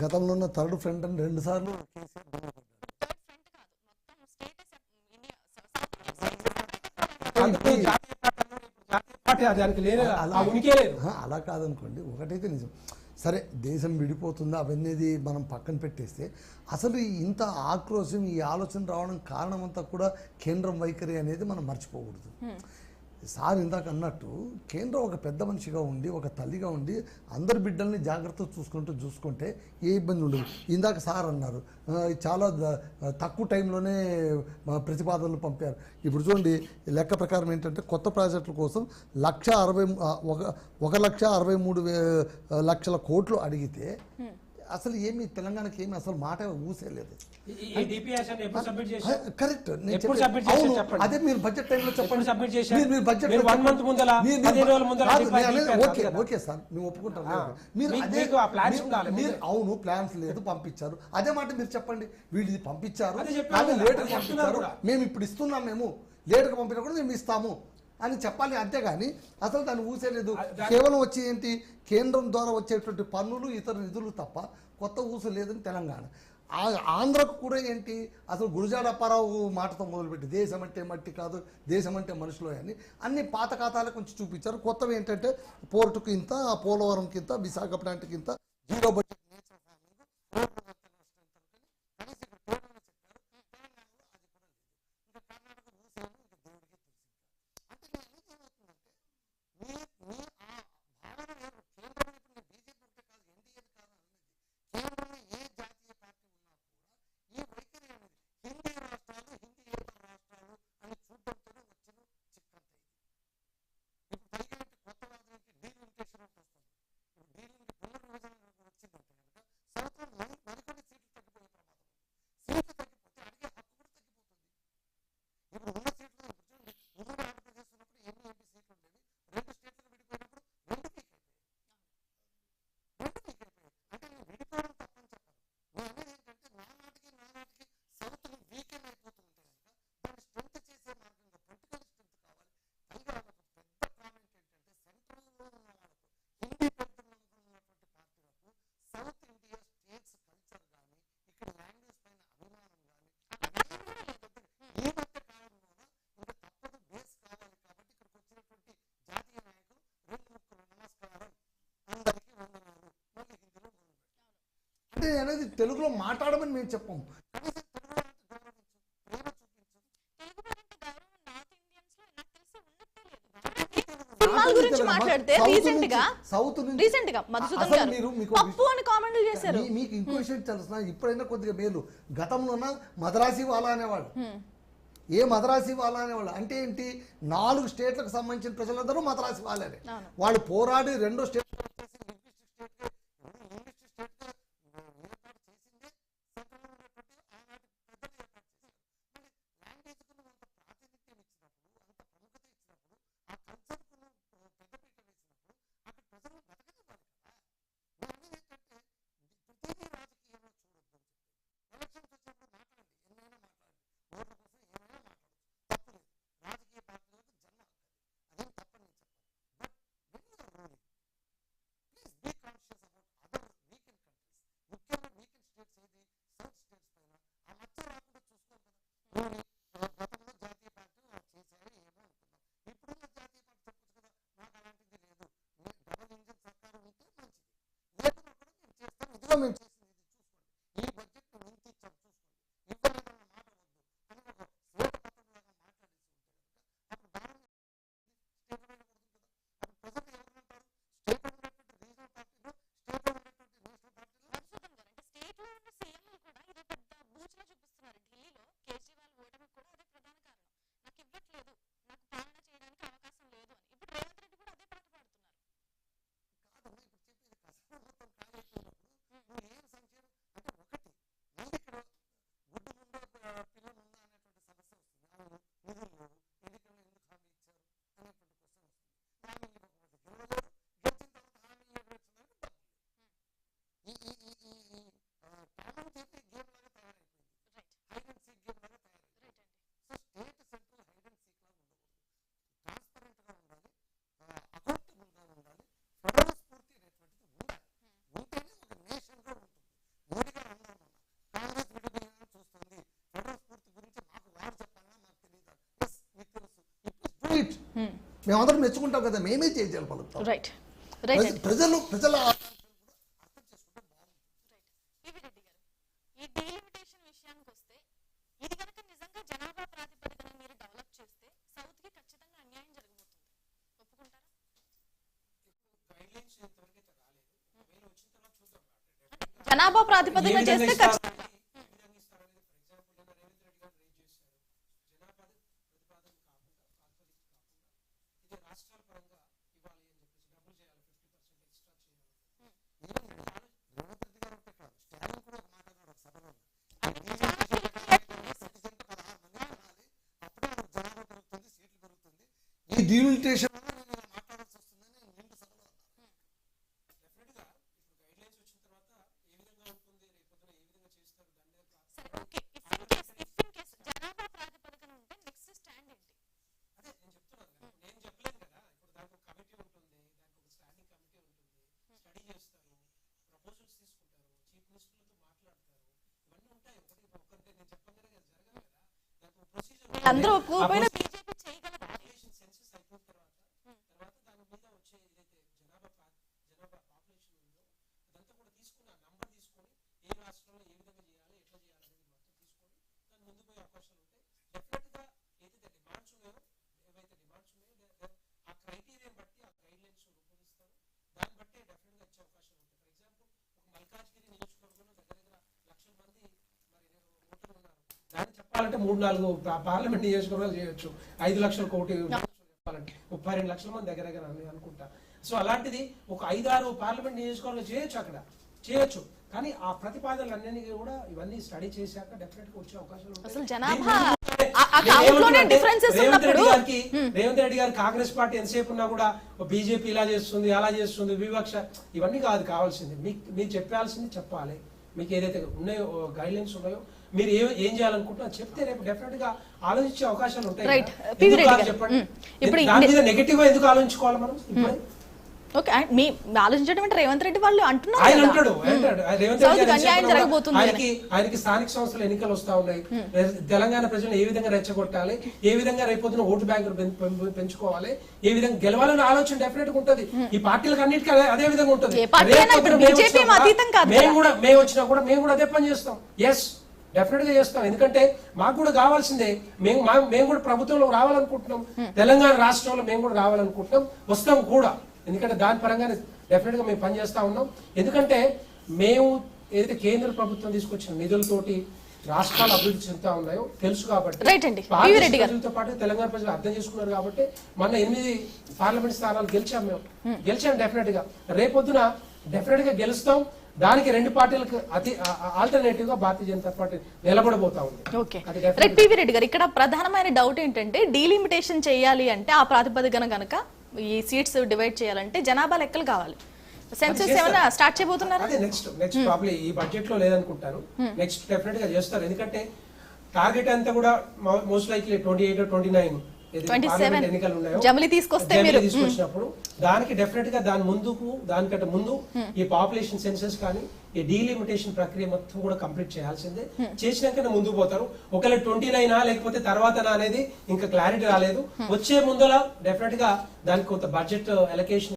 గతంలో ఉన్న third front అని 2 సార్లు అలా కాదనుకోండి. ఒకటైతే నిజం, సరే దేశం విడిపోతుందా అవన్నీ మనం పక్కన పెట్టేస్తే అసలు ఇంత ఆక్రోశం ఈ ఆలోచన రావడం కారణమంతా కూడా కేంద్రం వైఖరి అనేది మనం మర్చిపోకూడదు. సార్ ఇందాక అన్నట్టు కేంద్రం ఒక పెద్ద మనిషిగా ఉండి ఒక తల్లిగా ఉండి అందరి బిడ్డల్ని జాగ్రత్తగా చూసుకుంటే ఏ ఇబ్బంది ఉండదు. ఇందాక సార్ అన్నారు చాలా తక్కువ టైంలోనే ప్రతిపాదనలు పంపారు. ఇప్పుడు చూడండి లెక్క ప్రకారం ఏంటంటే కొత్త ప్రాజెక్టుల కోసం 1,63,00,000 కోట్లు అడిగితే అసలు ఏమి తెలంగాణకి ఏమి అసలు మాట ఊసేలేదు. కరెక్ట్. అదే మీరు బడ్జెట్ టైంలో చెప్పండి. ఓకే సార్ మేము ఒప్పుకుంటాం. మీరు అవును ప్లాన్స్ లేదు పంపించారు, అదే మాట మీరు చెప్పండి. వీళ్ళు పంపించారు లేటుగా పంపించారు, మేము ఇప్పుడు ఇస్తున్నాం, మేము లేటుగా పంపినా కూడా మేము ఇస్తాము అని చెప్పాలి. అంతేగాని అసలు దాన్ని ఊసేలేదు. కేవలం వచ్చి ఏంటి కేంద్రం ద్వారా వచ్చేటువంటి పన్నులు ఇతర నిధులు తప్ప కొత్త ఊసు లేదని తెలంగాణ. ఆంధ్రకు కూడా ఏంటి అసలు గురజాడ అప్పారావు మాటతో మొదలుపెట్టి దేశం అంటే మట్టి కాదు దేశం అంటే మనుషులు అని అన్ని పాత ఖాతాలకు కొంచెం చూపించారు. కొత్తవి ఏంటంటే పోర్టుకి ఇంత, పోలవరంకి ఇంత, విశాఖపట్నానికి ఇంత, జీరో బడ్జెట్ నేచర్ ఫార్మింగ్, అనేది తెలుగులో మాట్లాడమని మేము చెప్పాము. మీకు ఇంకో విషయం తెలుసు, ఇప్పుడైనా కొద్దిగా మేలు. గతంలోన మద్రాసి వాళ్ళ అనేవాళ్ళు, ఏ మద్రాసి వాళ్ళ అనేవాళ్ళు అంటే ఏంటి 4 స్టేట్లకు సంబంధించిన ప్రజలందరూ మద్రాసి వాళ్ళనే. వాళ్ళు పోరాడి 2వ స్టేట్ ఇట్. మేమందరం మెచ్చుకుంటాం కదా, మేమే చేయగలుగుతాం. రైట్. ప్రజల జనాభా ప్రాతిపదికన చేస్తే ఖచ్చితంగా ఈ డీలిమిటేషన్ అందరూ ఒప్పుకోకపోయినా బీజేపీ చేయగలదా? చెప్పాలంటే 3-4 పార్లమెంట్ నియోజకవర్గాలు చేయొచ్చు. 5 లక్షల కోటి చెప్పాలంటే 32 లక్షల మంది దగ్గర అనుకుంటా. సో అలాంటిది ఒక 5-6 పార్లమెంట్ నియోజకవర్గాలు చేయొచ్చు, అక్కడ చేయొచ్చు. కానీ ఆ ప్రతిపాదనలన్నీ కూడా ఇవన్నీ స్టడీ చేశాక డెఫినెట్ గా వచ్చే అవకాశాలు అసలు జనాభా రేవంత్ రెడ్డి గారు కాంగ్రెస్ పార్టీ ఎంతసేపు ఉన్నా కూడా బీజేపీ ఇలా చేస్తుంది, అలా చేస్తుంది, వివక్ష, ఇవన్నీ కాదు కావాల్సింది. మీరు చెప్పాల్సింది చెప్పాలి. మీకు ఏదైతే ఉన్నాయో గైడ్ లైన్స్ ఉన్నాయో, మీరు ఏం చేయాలనుకుంటున్నా చెప్తే రేపు డెఫినెట్ గా ఆలోచించే అవకాశాలు ఉంటాయి. చెప్పండి, దాని మీద నెగటివ్ గా ఎందుకు ఆలోచించుకోవాలి మనం? ఓకే, మీ ఆలోచించడం అంటే రేవంత్ రెడ్డి వాళ్ళు అంటున్నారు, ఆయన అంటాడు రేవంత్ రెడ్డి ఆయనకి స్థానిక సంస్థల ఎన్నికలు వస్తా ఉన్నాయి. తెలంగాణ ప్రజలను ఏ విధంగా రెచ్చగొట్టాలి, ఏ విధంగా రేపొద్దున ఓటు బ్యాంకులు పెంచుకోవాలి, ఏ విధంగా గెలవాలనే ఆలోచన డెఫినెట్ గా ఉంటది. ఈ పార్టీలకు అన్నిటికీ అదే విధంగా ఉంటుంది. మేము వచ్చినా కూడా మేము కూడా అదే పని చేస్తాం. ఎస్, డెఫినెట్ గా చేస్తాం. ఎందుకంటే మాకు కూడా కావాల్సిందే. మేము కూడా ప్రభుత్వంలో రావాలనుకుంటున్నాం. తెలంగాణ రాష్ట్రంలో మేము కూడా రావాలనుకుంటున్నాం, వస్తాం కూడా. ఎందుకంటే దాని పరంగానే డెఫినెట్ గా మేము పనిచేస్తా ఉన్నాం. ఎందుకంటే మేము ఏదైతే కేంద్ర ప్రభుత్వం తీసుకొచ్చిన నిధులతోటి రాష్ట్రాలు అభివృద్ధి చెందుతా ఉన్నాయో తెలుసు కాబట్టి, ప్రజలతో పాటు తెలంగాణ ప్రజలు అర్థం చేసుకున్నారు కాబట్టి మొన్న 8 పార్లమెంట్ స్థానాలు గెలిచాం డెఫినెట్ గా. రేపొద్దున డెఫినెట్ గా గెలుస్తాం. దానికి 2 పార్టీలకు ఆల్టర్నేటివ్ గా భారతీయ జనతా పార్టీ నిలబడబోతా ఉంది. పివి రెడ్డి గారు, ఇక్కడ ప్రధానమైన డౌట్ ఏంటంటే డీలిమిటేషన్ చేయాలి అంటే ఆ ప్రాతిపదికన కనుక ఈ సీట్స్ డివైడ్ చేయాలంటే జనాభా లెక్కలు కావాలి. సెన్సస్ ఏమైనా స్టార్ట్ చేయబోతున్నారు? అదే నెక్స్ట్ ప్రాబ్లీ ఈ బడ్జెట్ లో లేదనుకుంటాను. నెక్స్ట్ డెఫినెట్ గా చేస్తారు. ఎందుకంటే టార్గెట్ అంతా కూడా మోస్ట్ లైక్లీ 28-29 ఎన్నికలు ఉన్నాయో తీసుకొచ్చినప్పుడు దానికి డెఫినెట్ గా దానికంటే ముందు ఈ పాపులేషన్ సెన్సస్ కానీ ఈ డీలిమిటేషన్ ప్రక్రియ మొత్తం కూడా కంప్లీట్ చేయాల్సిందే. చేసినాకనే ముందుకు పోతారు. ఒకవేళ 29 లేకపోతే తర్వాత అనేది ఇంకా క్లారిటీ రాలేదు. వచ్చే ముందర డెఫినెట్ గా దానికి కొంత బడ్జెట్ అలొకేషన్